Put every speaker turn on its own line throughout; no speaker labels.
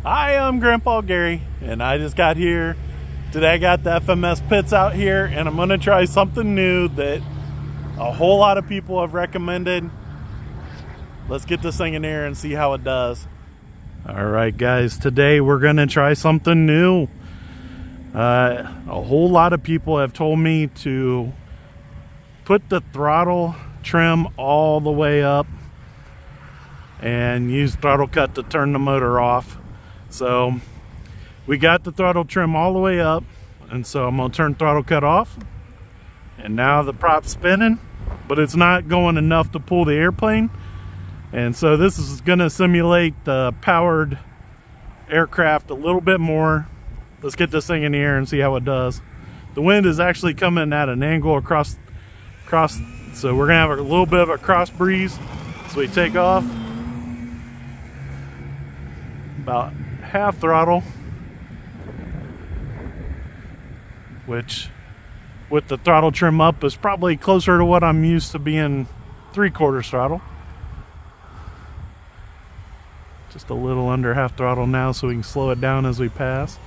Hi, I'm Grandpa Gary, and I just got here. Today I got the FMS Pitts out here, and I'm gonna try something new that a whole lot of people have recommended. Let's get this thing in here and see how it does. All right, guys, today we're gonna try something new. A whole lot of people have told me to put the throttle trim all the way up and use throttle cut to turn the motor off. So we got the throttle trim all the way up, and so I'm gonna turn throttle cut off, and now the prop's spinning, but it's not going enough to pull the airplane. And so this is gonna simulate the powered aircraft a little bit more. Let's get this thing in the air and see how it does. The wind is actually coming at an angle across, so we're gonna have a little bit of a cross breeze. So we take off about half throttle, which with the throttle trim up is probably closer to what I'm used to being 3/4 throttle. Just a little under half throttle now, so we can slow it down as we pass.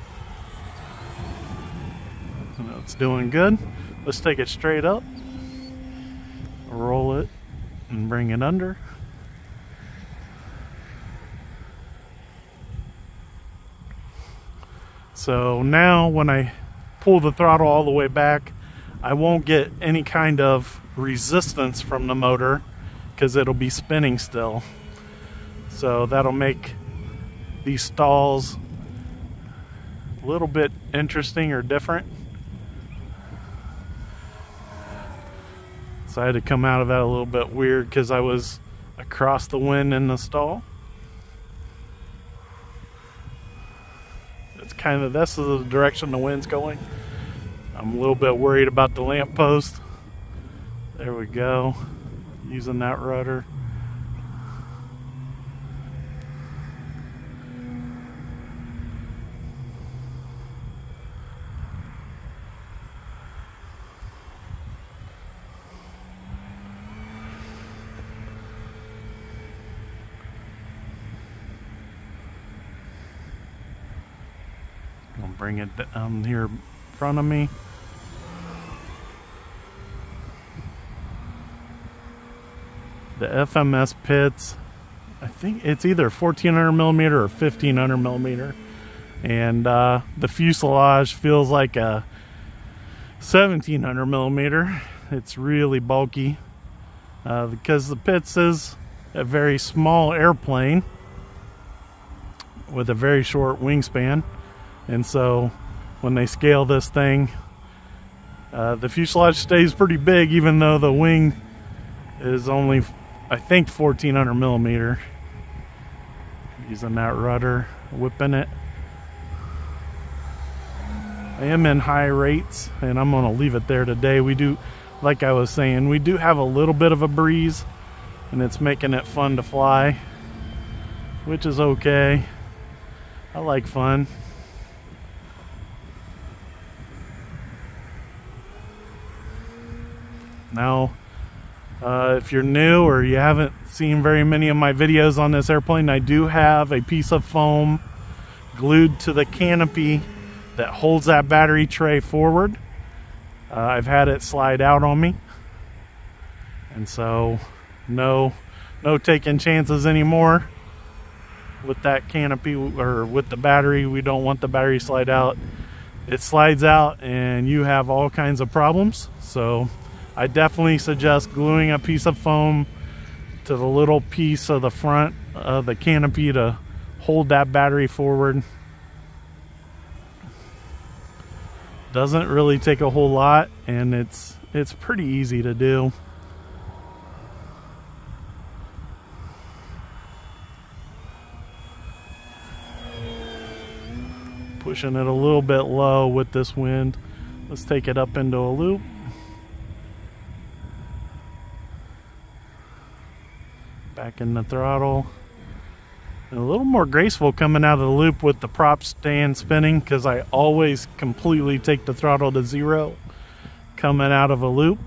It's doing good. Let's take it straight up, roll it, and bring it under. So now when I pull the throttle all the way back, I won't get any kind of resistance from the motor because it'll be spinning still. So that'll make these stalls a little bit interesting or different. So I had to come out of that a little bit weird because I was across the wind in the stall. It's kind of, this is the direction the wind's going. I'm a little bit worried about the lamp post. There we go, using that rudder. I'll bring it down here in front of me. The FMS Pitts, I think it's either 1400 millimeter or 1500 millimeter, and the fuselage feels like a 1700 millimeter. It's really bulky because the Pitts is a very small airplane with a very short wingspan. And so when they scale this thing, the fuselage stays pretty big, even though the wing is only, I think, 1400 millimeter. Using that rudder, whipping it. I am in high rates, and I'm gonna leave it there today. We do, like I was saying, we do have a little bit of a breeze, and it's making it fun to fly, which is okay. I like fun. Now, if you're new or you haven't seen very many of my videos on this airplane, I do have a piece of foam glued to the canopy that holds that battery tray forward. I've had it slide out on me, and so no taking chances anymore with that canopy or with the battery. We don't want the battery slide out. It slides out and you have all kinds of problems. So I definitely suggest gluing a piece of foam to the little piece of the front of the canopy to hold that battery forward. Doesn't really take a whole lot, and it's pretty easy to do. Pushing it a little bit low with this wind. Let's take it up into a loop. Back in the throttle. And a little more graceful coming out of the loop with the prop staying spinning, because I always completely take the throttle to 0 coming out of a loop.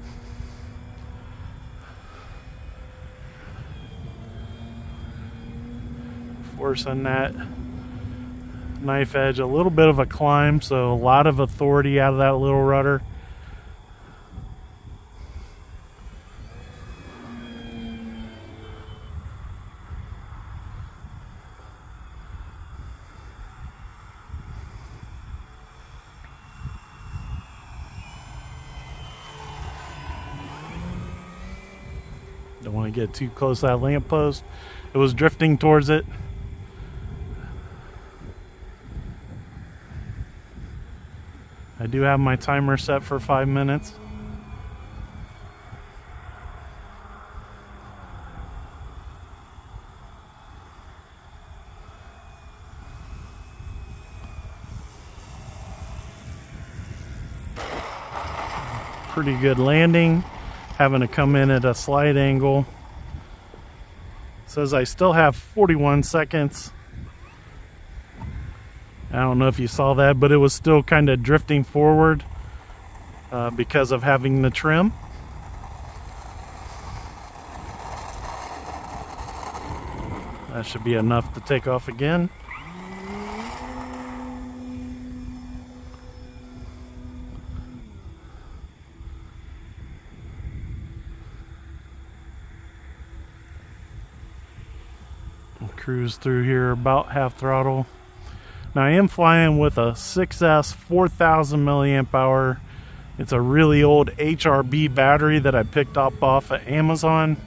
Forcing that Knife edge, a little bit of a climb, so a lot of authority out of that little rudder. Don't want to get too close to that lamppost. It was drifting towards it. I do have my timer set for 5 minutes. Pretty good landing. Having to come in at a slight angle. It says I still have 41 seconds. I don't know if you saw that, but it was still kind of drifting forward because of having the trim. That should be enough to take off again. Cruise through here about half throttle. Now I am flying with a 6S 4000 milliamp hour. It's a really old HRB battery that I picked up off of Amazon,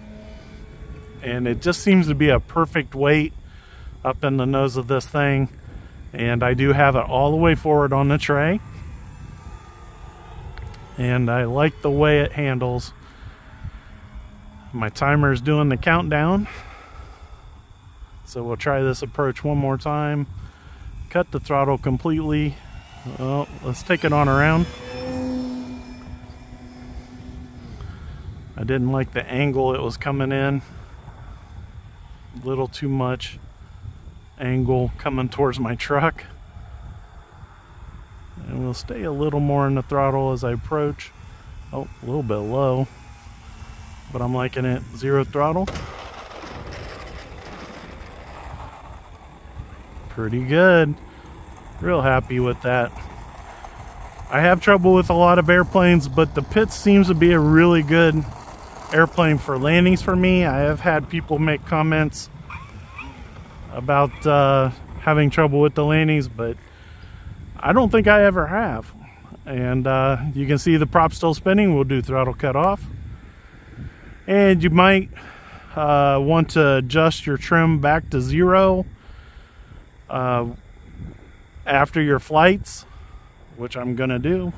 and it just seems to be a perfect weight up in the nose of this thing. And I do have it all the way forward on the tray, and I like the way it handles. My timer is doing the countdown. So we'll try this approach one more time. Cut the throttle completely. Well, let's take it on around. I didn't like the angle it was coming in. A little too much angle coming towards my truck. And we'll stay a little more in the throttle as I approach. Oh, a little bit low, but I'm liking it. 0 throttle. Pretty good. Real happy with that. I have trouble with a lot of airplanes, but the Pitts seems to be a really good airplane for landings for me. I have had people make comments about having trouble with the landings, but I don't think I ever have. And you can see the prop still spinning. We'll do throttle cut off. And you might want to adjust your trim back to 0 after your flights, which I'm gonna do.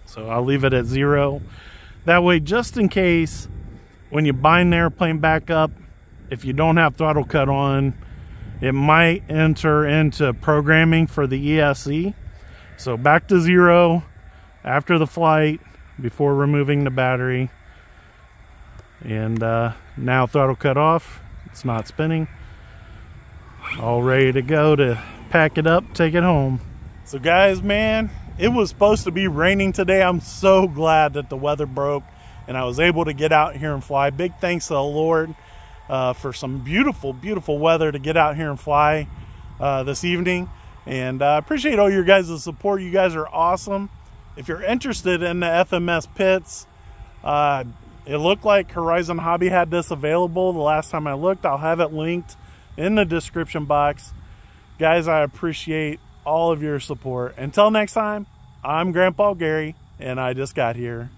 So I'll leave it at 0. That way, just in case when you bind the airplane back up, if you don't have throttle cut on, it might enter into programming for the ESC. So back to 0 after the flight before removing the battery. And now throttle cut off. It's not spinning. All ready to go to pack it up, take it home. So guys, man, it was supposed to be raining today. I'm so glad that the weather broke and I was able to get out here and fly. Big thanks to the Lord for some beautiful, beautiful weather to get out here and fly this evening. And I appreciate all your guys' support. You guys are awesome. If you're interested in the FMS Pitts, it looked like Horizon Hobby had this available the last time I looked. I'll have it linked in the description box. Guys, I appreciate all of your support. Until next time, I'm Grandpa Gary, and I just got here.